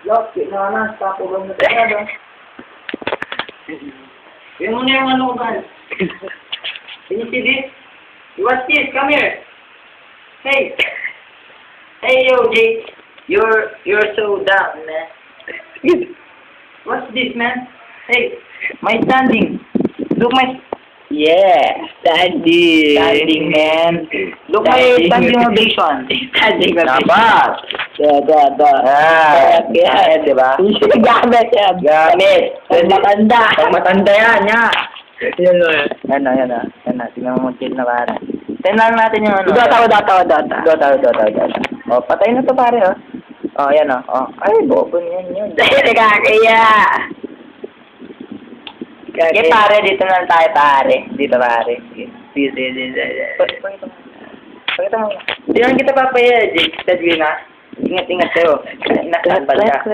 Lock, na, stop over na tayo. Yan mo na yung ano ko ba? Can you see this? What's this? Come here. Hey. Hey, yo, Jake. You're so dumb, man. What's this, man? Hey, my standing. Look my... Yeah, standing. Standing, man. Look my standing ovation. Standing ovation. Dapat. Yan, di ba? Gamit yan. Gamit. Pag matanda. Pag matanda yan, ya. Yan o. Yan na. Tingnan mo chill na pare. Tingnan natin yung ano. Dota. Oh, patay na to pare, oh. Oh, yan, oh. Oh. Ay, bobo niyan yun. Nakakaya. Okay, pare, dito na tayo, pare. Dito, pare. Dito. Pakita mo. Di lang kita papaya, Jake. Sabi na. Ingat kayo. Nasaan ba ka?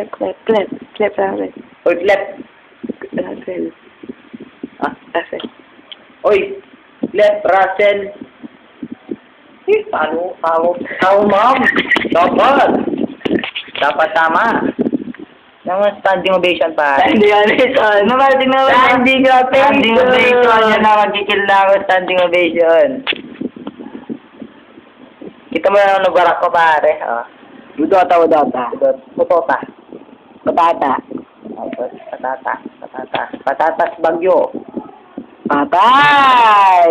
Clap, pare. Oy, clap. Russell. Ah, Russell. Oy, clap, Russell. Eh, talo, ma'am. Dapat tama. Yung standing ovation, pare. Standing ovation. Standing ovation. Yan na, magkikil na ako, standing ovation. Kita mo yung nubarak ko, pare. Oh. Dota. Putota. Patata. Patatas bagyo. Patay!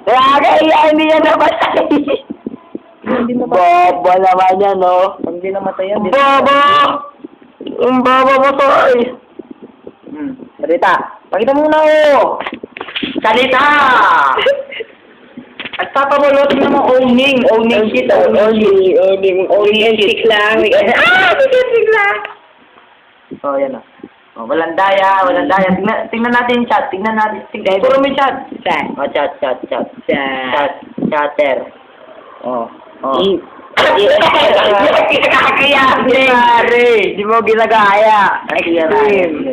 Nakakaya, hindi yan napatay. Bobo naman yan, no? Pag hindi namatay yan, Bobo! Ang bobo mo to, eh. Salita. Pakita mo na, oh. Salita! At papabulot na mo, owning shit, owning shit lang. Shit lang. Oh, yan o. Oh, walang daya. Tingnan natin yung chat. Puro may chat. Oh, chat. Chatter. Oh. Nakakaya, Pare, di mo ginagaya. Ay,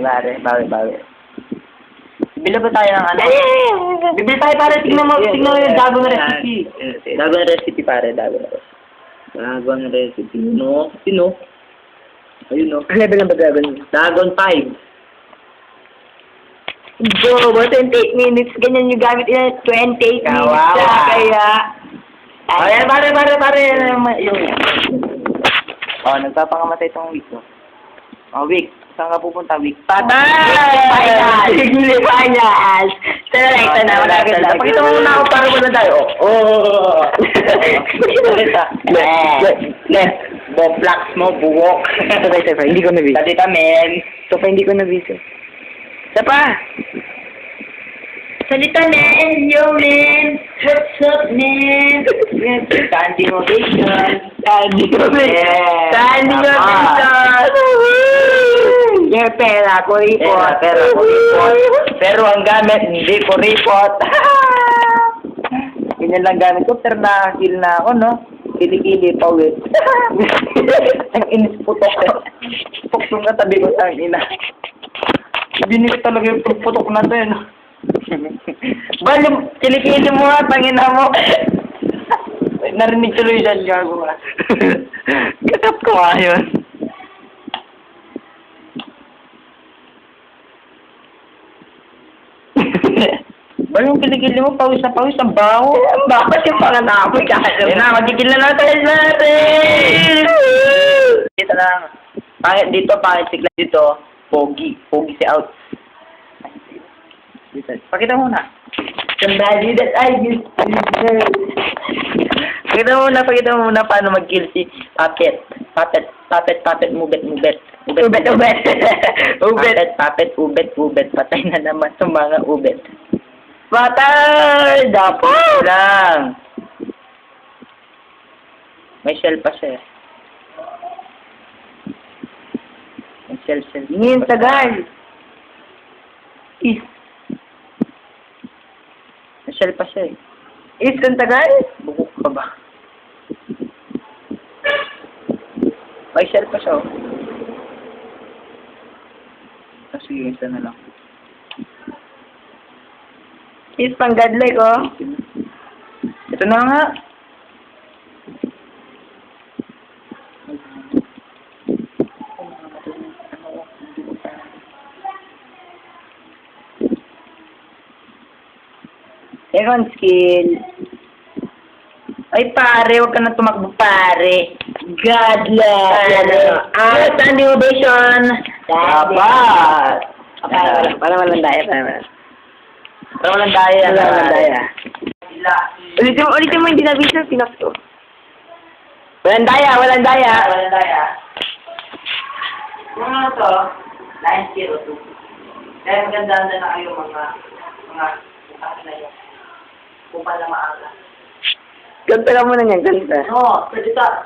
pare. Bawi. Bibili ba tayo ng ano? Bibili tayo, pare. Tingnan mo yung Dagon recipe. Dagon recipe, pare. Dagon recipe. Sino? Ayun, no? Ang level ng Dagon? Dagon 5. Bobo, 28 minutes. Ganyan yung gamit niya. 28 minutes Kawawa. na kaya. Ayan, pare. Yung... Oh, nagpapangamatay itong week, no? Oh, week. Saan ka pupunta, week? Patay! Finals! Ito na, malapit na. Pakita mo muna ako para wala tayo. Oh! Left. Blocks mo, buwok. Sabay, hindi ko na-video. Salita, men. Hindi ko na-video. Isa pa. Salita, men. Yo, men. What's up, men? Standing ovation. Yung pera ko report. Pero ang gamit, hindi ko report. Ganyan lang gamit ko, pero nakakil na ako, no? Kili-kili, pawit. Ang inis putok. Putok na tabi ko, ang ina. Binili talaga yung putok na to, no? Bali, kili-kili mo nga, tangina mo. Narinig tuloy dyan, gago nga. Katap ko nga yun. Ba yung kilikili mo, pawis na pawis, ang baho. Ang bakit yung panganapot ka? Yan na, magkikil na natin natin! Dito lang. Pangit si Clay dito. Pogi si Out. Dito. Pakita mo na. Somebody that I used to know. Pakita mo na paano mag-kill si Puppet. Puppet, mubet. Ubet. Ubet. Patay na naman sa mga ubet. Patay! Dapat! Lang. May shell pa siya. May shell. Ingin tagal. May shell pa siya eh. Ang tagal? Bukok ka ba? May shell pa siya oh. Sige, isa na lang. Pang godlike, oh. Ito na nga. Second skill. Ay, pare, huwag ka na tumakbo, pare. Godless. Standing ovation. Dapat. Para walang daya. Para walang daya. Para walang daya. Ulitin mo yung dinabisa, pinakto. Walang daya. Walang daya. Yung ano to, 902. Kaya maganda na kayo mga na yun. Kupal na maaga. Ganta ka muna niyan, ganta. No, pwede ta.